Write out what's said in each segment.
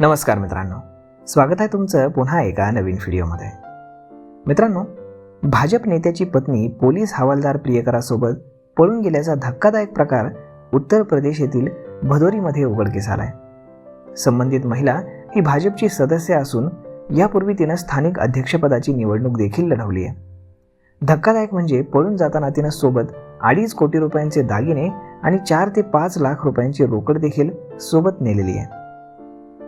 नमस्कार मित्रांनो, स्वागत आहे तुमचं पुन्हा एका नवीन व्हिडिओमध्ये. मित्रांनो, भाजप नेत्याची पत्नी पोलीस हवालदार प्रियकरासोबत पळून गेल्याचा धक्कादायक प्रकार उत्तर प्रदेश येथील भदोरीमध्ये उघडकीस आलाय. संबंधित महिला ही भाजपची सदस्य असून यापूर्वी तिनं स्थानिक अध्यक्षपदाची निवडणूक देखील लढवली आहे. धक्कादायक म्हणजे पळून जाताना तिनं सोबत 2.5 कोटी रुपयांचे दागिने आणि 4 ते 5 लाख रुपयांची रोकड देखील सोबत नेलेली आहे.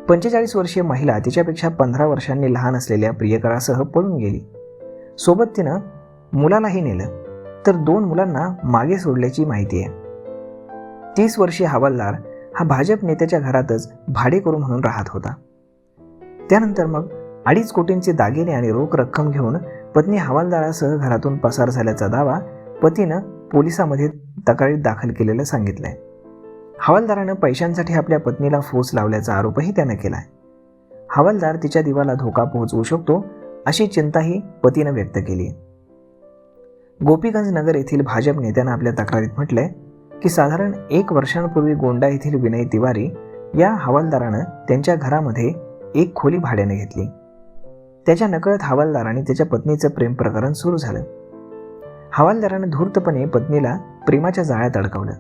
45 वर्षीय महिला तिच्यापेक्षा 15 वर्षांनी लहान असलेल्या प्रियकरासह पळून गेली. सोबत तिनं मुलालाही नेलं, तर 2 मुलांना मागे सोडल्याची माहिती आहे. 30 वर्षीय हवालदार हा भाजप नेत्याच्या घरातच भाडेकरू म्हणून राहत होता. त्यानंतर मग 2.5 कोटींचे दागिने आणि रोख रक्कम घेऊन पत्नी हवालदारासह घरातून पसार झाल्याचा दावा पतीनं पोलिसांमध्ये तक्रारीत दाखल केलेलं सांगितलंय. हवालदारानं पैशांसाठी आपल्या पत्नीला फोस लावल्याचा आरोपही त्यानं केलाय. हवालदार तिच्या जीवाला धोका पोहोचवू शकतो अशी चिंताही पतीनं व्यक्त केली आहे. गोपीगंज नगर येथील भाजप नेत्यानं आपल्या तक्रारीत म्हटलंय की साधारण 1 वर्षांपूर्वी गोंडा येथील विनय तिवारी या हवालदारानं त्यांच्या घरामध्ये एक खोली भाड्याने घेतली. त्याच्या नकळत हवालदार आणि त्याच्या पत्नीचं प्रेम प्रकरण सुरू झालं. हवालदारानं धूर्तपणे पत्नीला प्रेमाच्या जाळ्यात अडकवलं.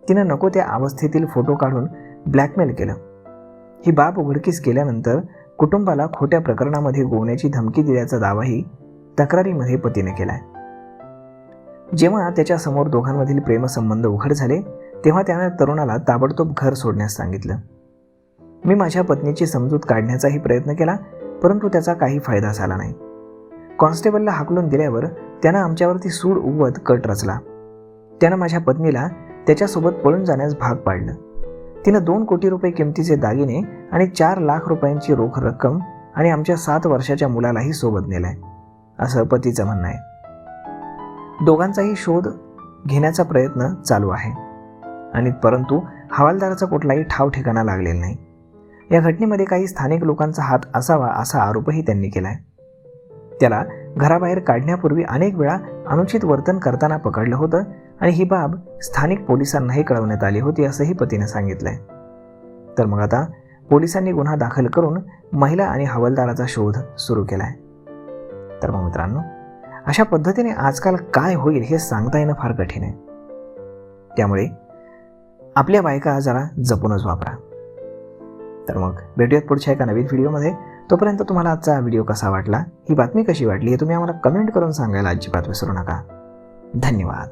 तिनं नको त्या अवस्थेतील फोटो काढून ब्लॅकमेल केलं. ही बाब उघडकीस केल्यानंतर कुटुंबाला खोट्या प्रकरणामध्ये गोवण्याची धमकी दिल्याचा दावाही तक्रारीमध्ये पतीने केलाय. जेव्हा त्याच्या समोर दोघांमधील प्रेमसंबंध उघड झाले तेव्हा त्यानं तरुणाला ताबडतोब घर सोडण्यास सांगितलं. मी माझ्या पत्नीची समजूत काढण्याचाही प्रयत्न केला, परंतु त्याचा काही फायदा झाला नाही. कॉन्स्टेबलला हाकलून दिल्यावर त्यानं आमच्यावरती सूड उगवत कट रचला. त्यानं माझ्या पत्नीला त्याच्यासोबत पळून जाण्यास भाग पाडलं. तिनं 2 कोटी रुपये किमतीचे दागिने आणि 4 लाख रुपयांची रोख रक्कम आणि आमच्या 7 वर्षाच्या मुलालाही सोबत नेलाय, असं पतीचं म्हणणं आहे. दोघांचाही शोध घेण्याचा प्रयत्न चालू आहे आणि परंतु हवालदाराचा कुठलाही ठाव ठिकाणा लागलेला नाही. या घटनेमध्ये काही स्थानिक लोकांचा हात असावा असा आरोपही त्यांनी केलाय. त्याला घराबाहेर काढण्यापूर्वी अनेक वेळा अनुचित वर्तन करताना पकडलं होतं आणि ही बाब स्थानिक पोलिसांनाही कळवण्यात आली होती असंही पतीने सांगितलंय. तर मग आता पोलिसांनी गुन्हा दाखल करून महिला आणि हवालदाराचा शोध सुरू केलाय. तर मग मित्रांनो, अशा पद्धतीने आजकाल काय होईल हे सांगता येणं फार कठीण आहे. त्यामुळे आपल्या बायका जरा जपूनच वापरा. तर मग भेटूयात पुढच्या एका नवीन व्हिडिओमध्ये. तोपर्यंत तुम्हाला आजचा व्हिडिओ कसा वाटला, ही बातमी कशी वाटली हे तुम्ही आम्हाला कमेंट करून सांगायला अजिबात विसरू नका. धन्यवाद.